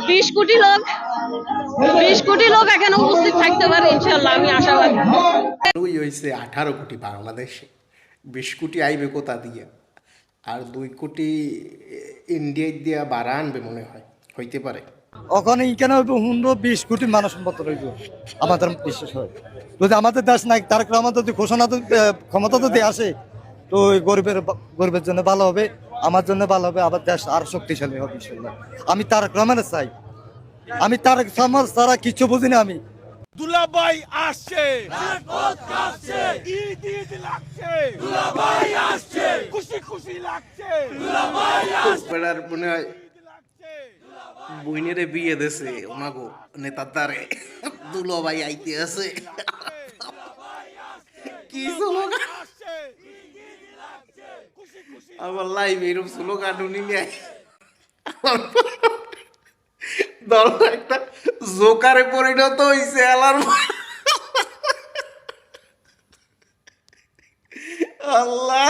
20 কোটি লোক 20 কোটি লোক এখানে উপস্থিত থাকতে পারে ইনশাল্লাহ, আমি আশাবাদী। ওই হয়েছে 18 কোটি বাংলাদেশে, 20 কোটি আইবে কোথা দিয়ে, আর 2 কোটি ইন্ডিয়ায় দিয়া বাড়া আনবে মনে হয়, হইতে পারে। ওখানে এখানে 15-20 কোটি মানুষ মতো রইব আমাদের বিশ্বাস হয়। যদি আমাদের দেশ নাই, তার আমাদের যদি ঘোষণা ক্ষমতা যদি আসে, তো ওই গরিবের জন্য ভালো হবে, আমার জন্য ভালো হবে, আবার দেশ আর শক্তিশালী হবে ইনশাল্লাহ। আমি তারেক রহমানের চাই, আমি তারেক রহমান ছাড়া কিছু বুঝি না আমি। দুলাভাই আসছে, রাজপথ কাঁপছে, ঈদ ঈদ লাগছে, দুলাভাই আসছে, খুশি খুশি লাগছে, দুলাভাই আসছে, বেড়ার মনে হয় বইনেরে বিয়ে দেছে ওনাগো নেতার দ্বারে, দুলো ভাই আইতে আছে কি স্লোগান আবার লাইভ এরকম স্লোগান উনি নেয়, দল একটা জোকারে পরিণত হইছে আলার। আল্লাহ